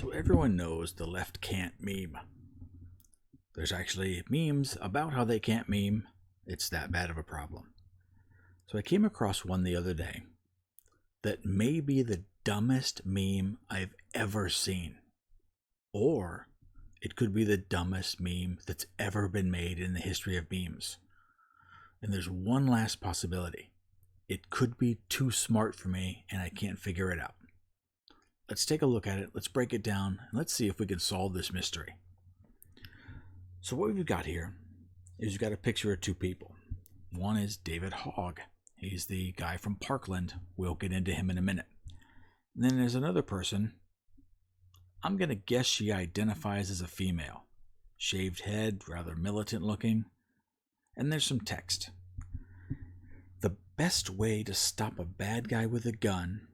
So everyone knows the left can't meme. There's actually memes about how they can't meme. It's that bad of a problem. So I came across one the other day that may be the dumbest meme I've ever seen. Or it could be the dumbest meme that's ever been made in the history of memes. And there's one last possibility. It could be too smart for me and I can't figure it out. Let's take a look at it, let's break it down, and let's see if we can solve this mystery. So what we've got here is you've got a picture of two people. One is David Hogg. He's the guy from Parkland. We'll get into him in a minute. And then there's another person. I'm going to guess she identifies as a female. Shaved head, rather militant looking. And there's some text. The best way to stop a bad guy with a gun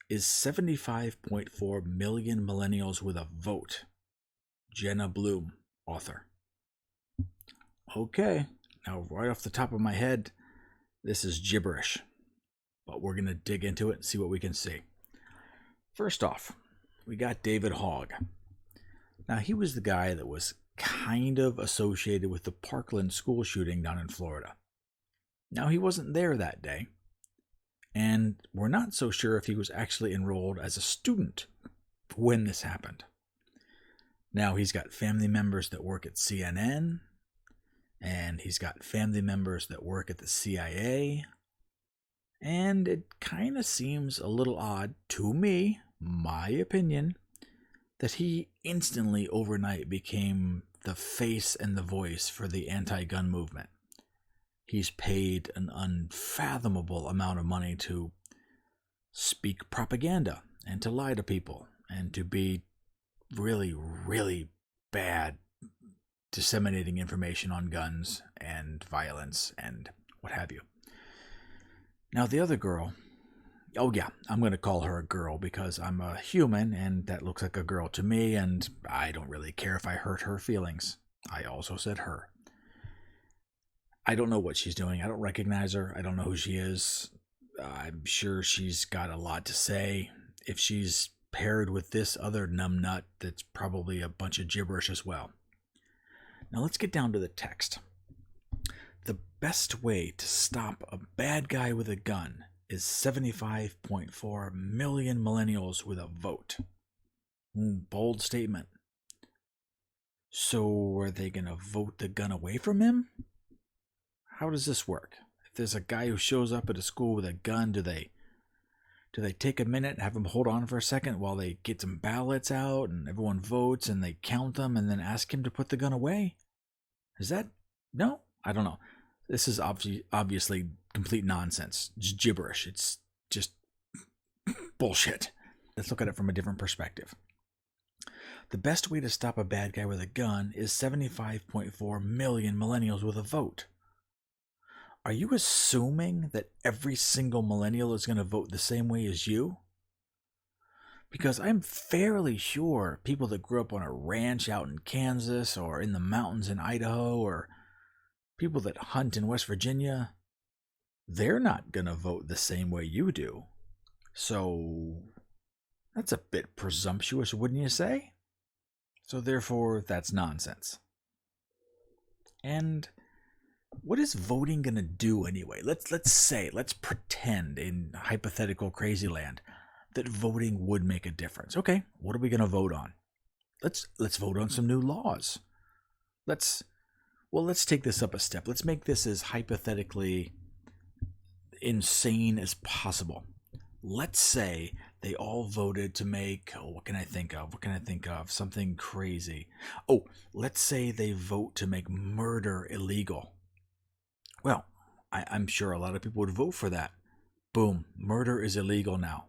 is 75.4 million millennials with a vote. Jenna Bloom, author. Okay, now right off the top of my head, this is gibberish. But we're going to dig into it and see what we can see. First off, we got David Hogg. Now, he was the guy that was kind of associated with the Parkland school shooting down in Florida. Now, he wasn't there that day, and we're not so sure if he was actually enrolled as a student when this happened. Now, he's got family members that work at CNN, and he's got family members that work at the CIA, and it kind of seems a little odd to me, my opinion, that he instantly overnight became the face and the voice for the anti-gun movement. He's paid an unfathomable amount of money to speak propaganda and to lie to people and to be really, really bad disseminating information on guns and violence and what have you. Now, the other girl, oh yeah, I'm going to call her a girl because I'm a human and that looks like a girl to me, and I don't really care if I hurt her feelings. I also said her. I don't know what she's doing. I don't recognize her. I don't know who she is. I'm sure she's got a lot to say. If she's paired with this other numbnut, that's probably a bunch of gibberish as well. Now let's get down to the text. The best way to stop a bad guy with a gun is 75.4 million millennials with a vote. Bold statement. So are they going to vote the gun away from him? How does this work? If there's a guy who shows up at a school with a gun, do they take a minute and have him hold on for a second while they get some ballots out and everyone votes and they count them and then ask him to put the gun away? Is that? No? I don't know. This is obviously complete nonsense. Just gibberish. It's just bullshit. Let's look at it from a different perspective. The best way to stop a bad guy with a gun is 75.4 million millennials with a vote. Are you assuming that every single millennial is going to vote the same way as you? Because I'm fairly sure people that grew up on a ranch out in Kansas or in the mountains in Idaho or people that hunt in West Virginia, they're not going to vote the same way you do. So that's a bit presumptuous, wouldn't you say? So therefore, that's nonsense. And what is voting going to do anyway? Let's pretend in hypothetical crazy land that voting would make a difference. Okay, what are we going to vote on? Let's vote on some new laws. Let's take this up a step. Let's make this as hypothetically insane as possible. Let's say they all voted to make, what can I think of? Something crazy. Oh, let's say they vote to make murder illegal. Well, I'm sure a lot of people would vote for that. Boom, murder is illegal now.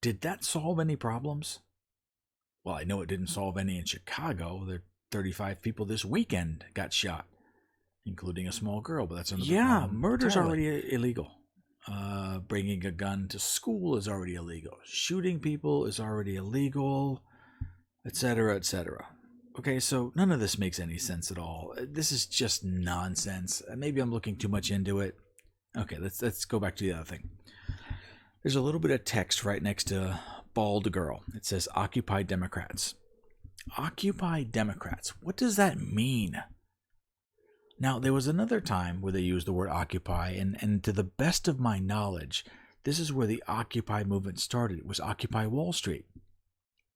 Did that solve any problems? Well, I know it didn't solve any in Chicago. There 35 people this weekend got shot, including a small girl, but that's another problem. Murder's already illegal. Bringing a gun to school is already illegal. Shooting people is already illegal, etc., etc. Okay, so none of this makes any sense at all. This is just nonsense. Maybe I'm looking too much into it. Okay, let's go back to the other thing. There's a little bit of text right next to bald girl. It says Occupy Democrats. Occupy Democrats. What does that mean? Now, there was another time where they used the word occupy, and to the best of my knowledge, this is where the Occupy movement started. It was Occupy Wall Street.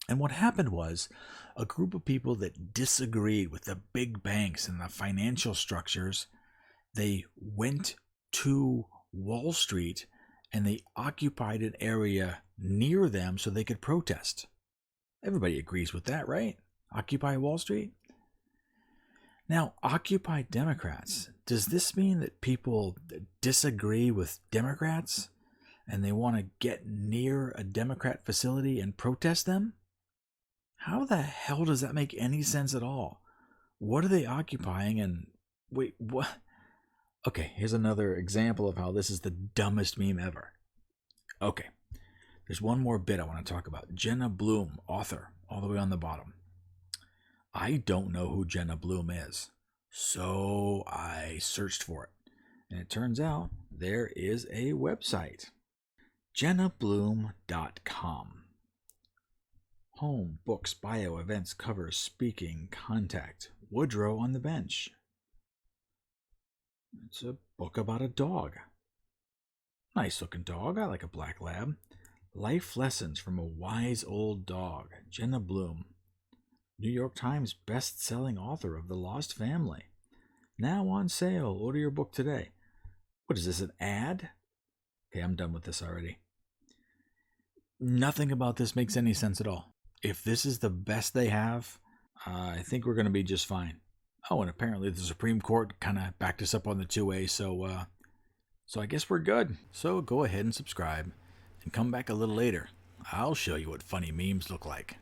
And what happened was a group of people that disagreed with the big banks and the financial structures, they went to Wall Street and they occupied an area near them so they could protest. Everybody agrees with that, right? Occupy Wall Street? Now, Occupy Democrats, does this mean that people disagree with Democrats and they want to get near a Democrat facility and protest them? How the hell does that make any sense at all? What are they occupying and... Wait, what? Okay, here's another example of how this is the dumbest meme ever. Okay, there's one more bit I want to talk about. Jenna Bloom, author, all the way on the bottom. I don't know who Jenna Bloom is, so I searched for it. And it turns out there is a website. JennaBloom.com. Home, books, bio, events, covers, speaking, contact. Woodrow on the bench. It's a book about a dog. Nice looking dog. I like a black lab. Life lessons from a wise old dog. Jenna Bloom. New York Times best-selling author of The Lost Family. Now on sale. Order your book today. What is this, an ad? Okay, I'm done with this already. Nothing about this makes any sense at all. If this is the best they have, I think we're going to be just fine. Oh, and apparently the Supreme Court kind of backed us up on the 2A, so I guess we're good. So go ahead and subscribe and come back a little later. I'll show you what funny memes look like.